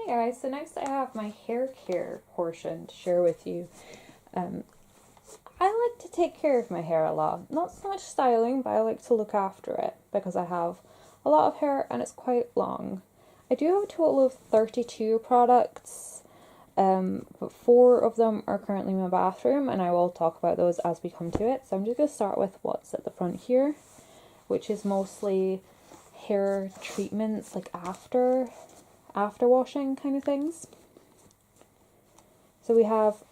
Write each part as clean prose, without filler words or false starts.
Hey guys, so next I have my hair care portion to share with you. Um, I like to take care of my hair a lot. Not so much styling, but I like to look after it because I have a lot of hair and it's quite long. I do have a total of 32 products, but 4 of them are currently in my bathroom and I will talk about those as we come to it. So I'm just going to start with what's at the front here, which is mostly hair treatments like after washing kind of things. So we have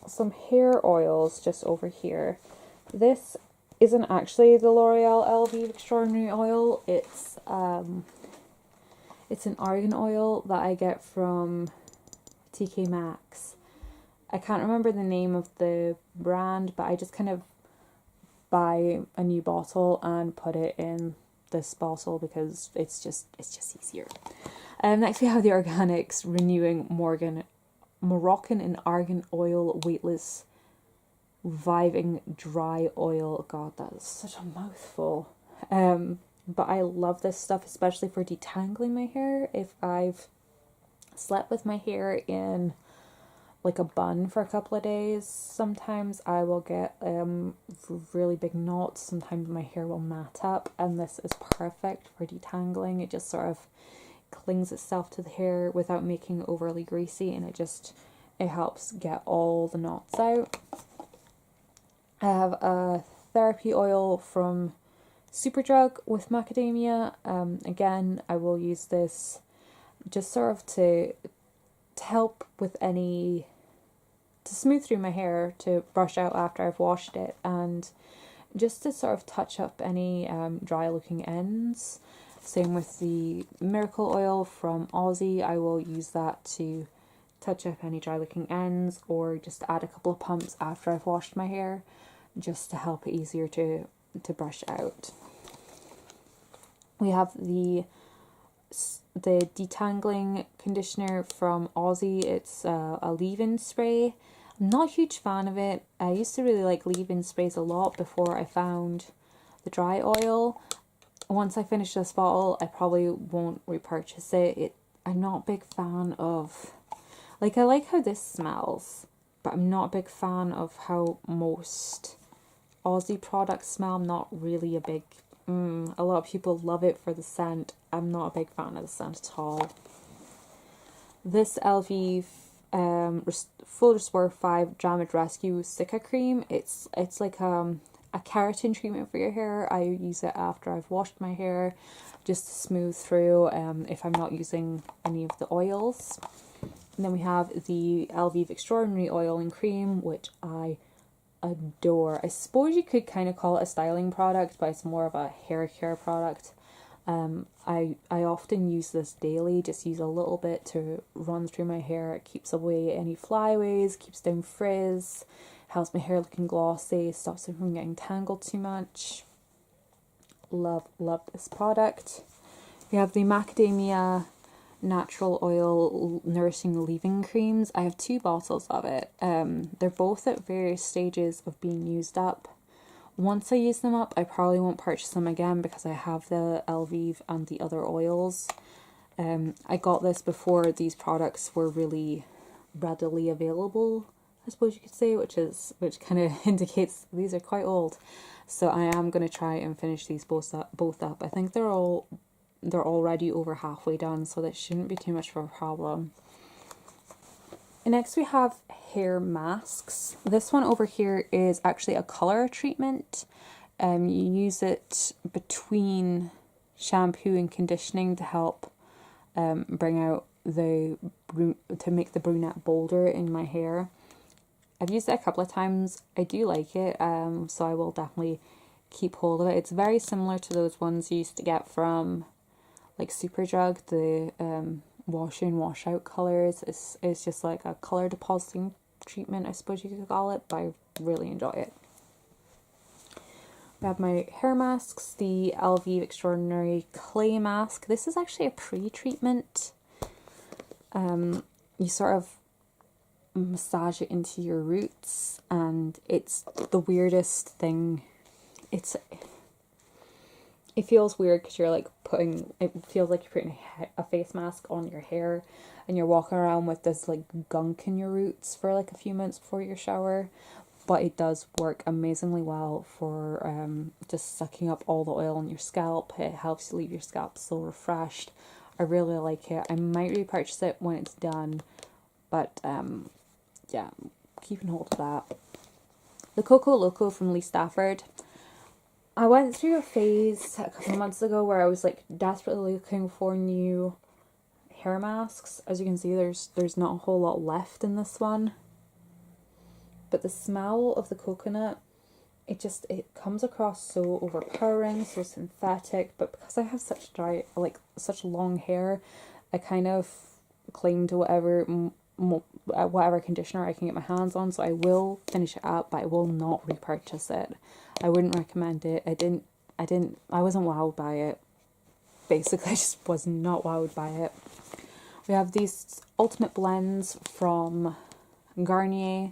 some hair oils just over here. This isn't actually the L'Oreal Elvive Extraordinary Oil. It's an argan oil that I get from TK Maxx. I can't remember the name of the brand, but I just kind of buy a new bottle and put it in this bottle because it's just easier. Next we have the Organics Renewing Moroccan and Argan Oil Weightless Reviving Dry Oil. God, that is such a mouthful. But I love this stuff, especially for detangling my hair. If I've slept with my hair in like a bun for a couple of days, sometimes I will get really big knots. Sometimes my hair will mat up, and this is perfect for detangling. It just sort of clings itself to the hair without making it overly greasy, and it helps get all the knots out. I have a therapy oil from Superdrug with macadamia. Again, I will use this just sort of to help with to smooth through my hair, to brush out after I've washed it, and just to sort of touch up any dry looking ends. Same with the Miracle Oil from Aussie. I will use that to touch up any dry looking ends, or just add a couple of pumps after I've washed my hair, just to help it easier to brush out. We have the detangling conditioner from Aussie. It's a leave-in spray. I'm not a huge fan of it. I used to really like leave-in sprays a lot before I found the dry oil. Once I finish this bottle, I probably won't repurchase it. I'm not a big fan of, I like how this smells, but I'm not a big fan of how most Aussie products smell. I'm not really a big, a lot of people love it for the scent. I'm not a big fan of the scent at all. This Elvive Full Restore 5 Damage Rescue Sika Cream. It's like a keratin treatment for your hair. I use it after I've washed my hair, just to smooth through if I'm not using any of the oils. And then we have the Elvive Extraordinary Oil and Cream, which I adore. I suppose you could kind of call it a styling product, but it's more of a hair care product. I often use this daily, just use a little bit to run through my hair. It keeps away any flyaways, keeps down frizz, helps my hair looking glossy, stops it from getting tangled too much. Love this product. We have the Macadamia Natural Oil Nourishing Leave-In Creams. I have 2 bottles of it. They're both at various stages of being used up. Once I use them up, I probably won't purchase them again because I have the Elvive and the other oils. I got this before these products were really readily available, I suppose you could say, which kind of indicates these are quite old. So I am going to try and finish these both up. I think they're already over halfway done, so that shouldn't be too much of a problem. And next we have hair masks. This one over here is actually a color treatment. You use it between shampoo and conditioning to help bring out to make the brunette bolder in my hair. I've used it a couple of times. I do like it, so I will definitely keep hold of it. It's very similar to those ones you used to get from like Superdrug, the wash in, wash out colors. It's just like a color depositing treatment, I suppose you could call it, but I really enjoy it. I have my hair masks, the Elvive Extraordinary Clay Mask. This is actually a pre-treatment. You sort of massage it into your roots, and it's the weirdest thing. It feels weird because you're like it feels like you're putting a face mask on your hair, and you're walking around with this like gunk in your roots for like a few minutes before your shower. But it does work amazingly well for just sucking up all the oil on your scalp. It helps you leave your scalp so refreshed. I really like it. I might repurchase it when it's done, but yeah, keeping hold of that. The Coco Loco from Lee Stafford. I went through a phase a couple of months ago where I was like desperately looking for new hair masks. As you can see, there's not a whole lot left in this one. But the smell of the coconut, it comes across so overpowering, so synthetic. But because I have such long hair, I kind of cling to whatever conditioner I can get my hands on. So I will finish it up, but I will not repurchase it. I wouldn't recommend it. I wasn't wowed by it. Basically, I just was not wowed by it. We have these Ultimate Blends from Garnier.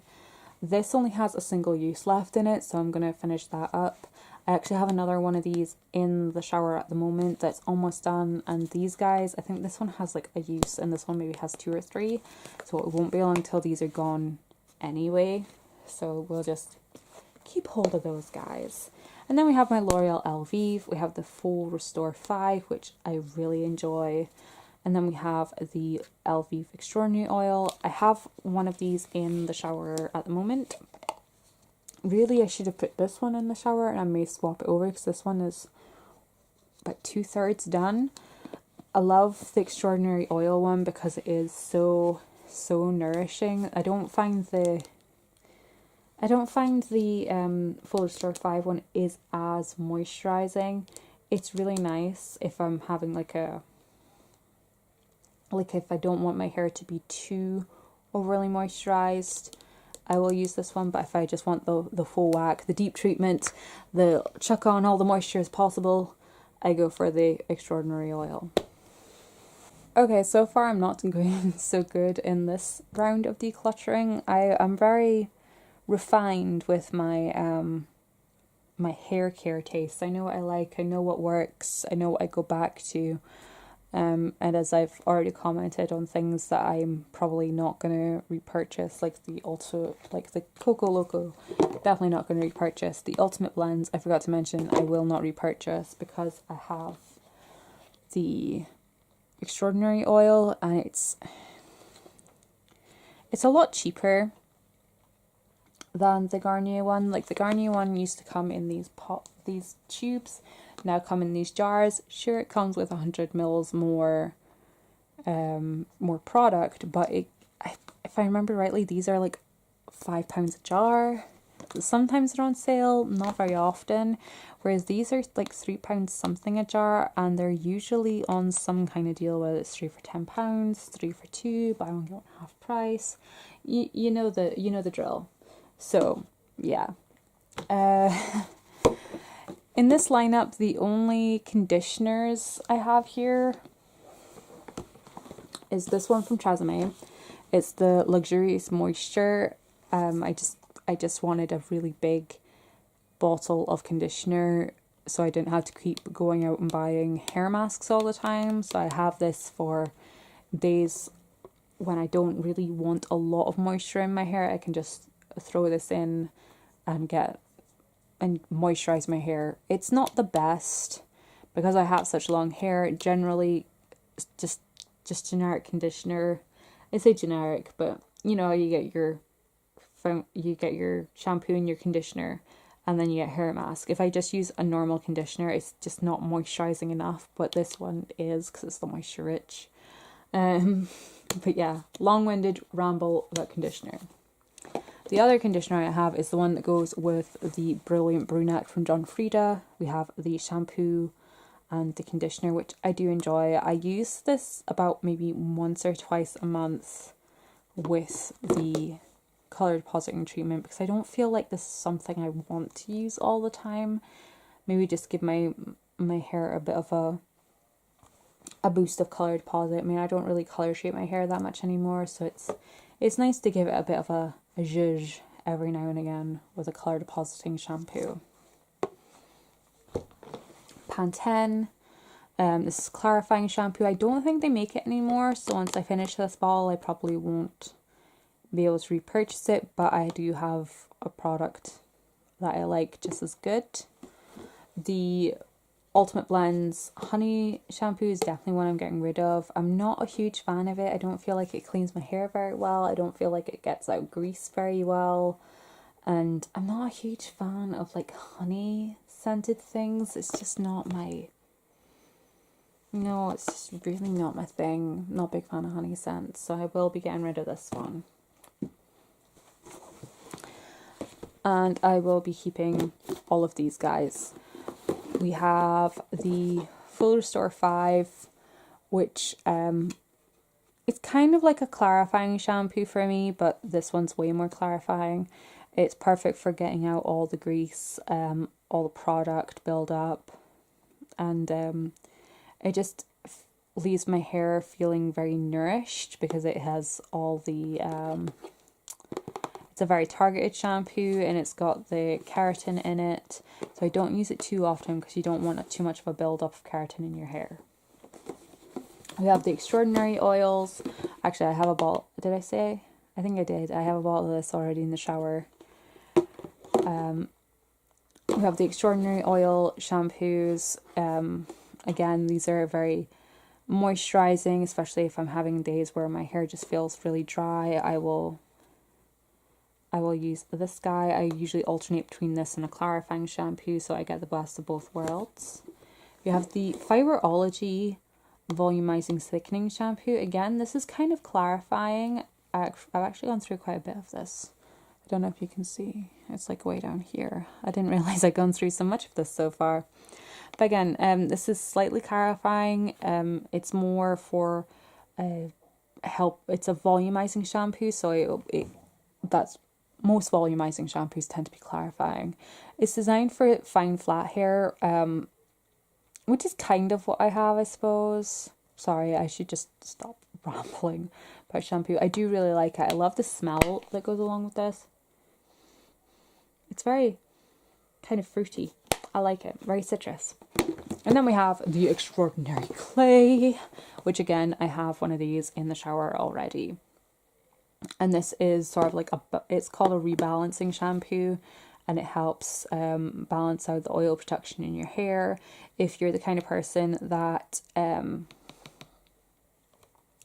This only has a single use left in it, so I'm going to finish that up. I actually have another one of these in the shower at the moment that's almost done, and these guys, I think this one has like a use and this one maybe has 2 or 3, so it won't be long until these are gone anyway, so we'll just keep hold of those guys. And then we have my L'Oreal Elvive. We have the Full Restore 5, which I really enjoy. And then we have the Elvive Extraordinary Oil. I have one of these in the shower at the moment. Really, I should have put this one in the shower, and I may swap it over because this one is about 2/3 done. I love the Extraordinary Oil one because it is so nourishing. I don't find the Full Restore 5 one is as moisturizing. It's really nice if I'm having if I don't want my hair to be too overly moisturized, I will use this one. But if I just want the full whack, the deep treatment, the chuck on all the moisture as possible, I go for the Extraordinary Oil. Okay, so far I'm not doing so good in this round of decluttering. I'm very refined with my my hair care taste. I know what I like, I know what works, I know what I go back to. And as I've already commented on things that I'm probably not going to repurchase, like the Coco Loco, definitely not going to repurchase. The Ultimate Blends, I forgot to mention, I will not repurchase because I have the Extraordinary Oil, and it's a lot cheaper than the Garnier one. Like the Garnier one used to come in these tubes, now come in these jars. Sure, it comes with 100 mils more product, but if I remember rightly, these are like £5 a jar. Sometimes they're on sale, not very often, whereas these are like £3 something a jar, and they're usually on some kind of deal, whether it's 3 for £10, 3 for 2, buy one get one half price. You know the drill. So yeah. In this lineup, the only conditioners I have here is this one from Tresemme. It's the Luxurious Moisture. I just wanted a really big bottle of conditioner so I didn't have to keep going out and buying hair masks all the time. So I have this for days when I don't really want a lot of moisture in my hair. I can just throw this in and moisturize my hair. It's not the best because I have such long hair. Generally, just generic conditioner. I say generic, but you know, you get your shampoo and your conditioner, and then you get hair mask. If I just use a normal conditioner, it's just not moisturizing enough. But this one is, because it's the moisture rich. But yeah, long-winded ramble about conditioner. The other conditioner I have is the one that goes with the Brilliant Brunette from John Frieda. We have the shampoo and the conditioner, which I do enjoy. I use this about maybe once or twice a month with the color depositing treatment because I don't feel like this is something I want to use all the time. Maybe just give my hair a bit of a boost of color deposit. I mean, I don't really color shape my hair that much anymore, so it's nice to give it a bit of a zhuzh every now and again with a color depositing shampoo. Pantene. This is clarifying shampoo. I don't think they make it anymore, so once I finish this bottle I probably won't be able to repurchase it, but I do have a product that I like just as good. The Ultimate Blends honey shampoo is definitely one I'm getting rid of. I'm not a huge fan of it. I don't feel like it cleans my hair very well. I don't feel like it gets out grease very well. And I'm not a huge fan of like honey scented things. It's just not my... No, it's just really not my thing. Not a big fan of honey scents. So I will be getting rid of this one. And I will be keeping all of these guys. We have the Full Restore 5, which it's kind of like a clarifying shampoo for me, but this one's way more clarifying. It's perfect for getting out all the grease, all the product build up, and it just leaves my hair feeling very nourished because it has all the it's a very targeted shampoo and it's got the keratin in it, so I don't use it too often because you don't want too much of a build up of keratin in your hair. We have the Extraordinary Oils. Actually, I have a bottle. Did I say? I think I did. I have a bottle of this already in the shower. We have the Extraordinary Oil shampoos. Again, these are very moisturizing, especially if I'm having days where my hair just feels really dry. I will use this guy. I usually alternate between this and a clarifying shampoo, so I get the best of both worlds. We have the Fiberology Volumizing Thickening Shampoo. Again, this is kind of clarifying. I've actually gone through quite a bit of this. I don't know if you can see. It's like way down here. I didn't realize I'd gone through so much of this so far. But again, this is slightly clarifying. It's more for help. It's a volumizing shampoo, so that's... Most volumizing shampoos tend to be clarifying. It's designed for fine flat hair, which is kind of what I have, I suppose. Sorry, I should just stop rambling about shampoo. I do really like it. I love the smell that goes along with this. It's very kind of fruity. I like it. Very citrus. And then we have the Extraordinary Clay, which again, I have one of these in the shower already. And this is sort of like it's called a rebalancing shampoo, and it helps balance out the oil production in your hair. If you're the kind of person that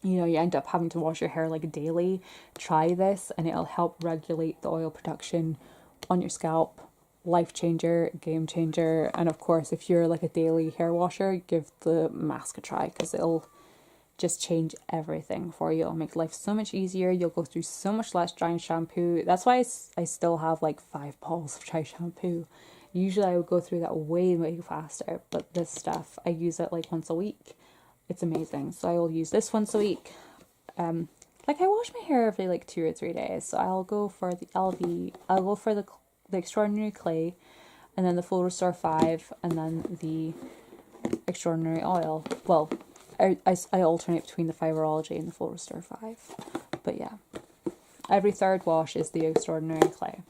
you end up having to wash your hair like daily, try this and it'll help regulate the oil production on your scalp. Life changer, game changer. And of course, if you're like a daily hair washer, give the mask a try because it'll just change everything for you. It'll make life so much easier. You'll go through so much less drying shampoo. That's why I still have like 5 balls of dry shampoo. Usually I would go through that way faster, but this stuff, I use it like once a week. It's amazing. So I will use this once a week. Like I wash my hair every like 2 or 3 days, so I'll go for the Extraordinary Clay, and then the Full Restore 5, and then the Extraordinary Oil. Well, I alternate between the Fiberology and the Full Restore 5. But yeah, every 3rd wash is the Extraordinary Clay.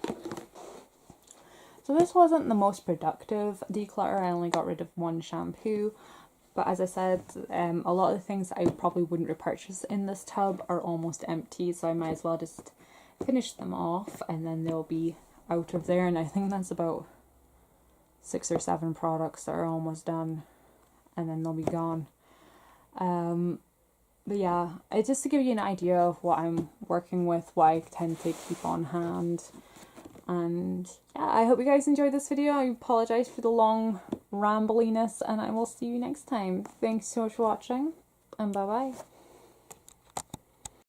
So this wasn't the most productive declutter. I only got rid of 1 shampoo. But as I said, a lot of the things that I probably wouldn't repurchase in this tub are almost empty. So I might as well just finish them off and then they'll be out of there. And I think that's about 6 or 7 products that are almost done. And then they'll be gone. But yeah, it's just to give you an idea of what I'm working with, what I tend to keep on hand. And yeah, I hope you guys enjoyed this video. I apologize for the long rambliness, and I will see you next time. Thanks so much for watching, and bye bye.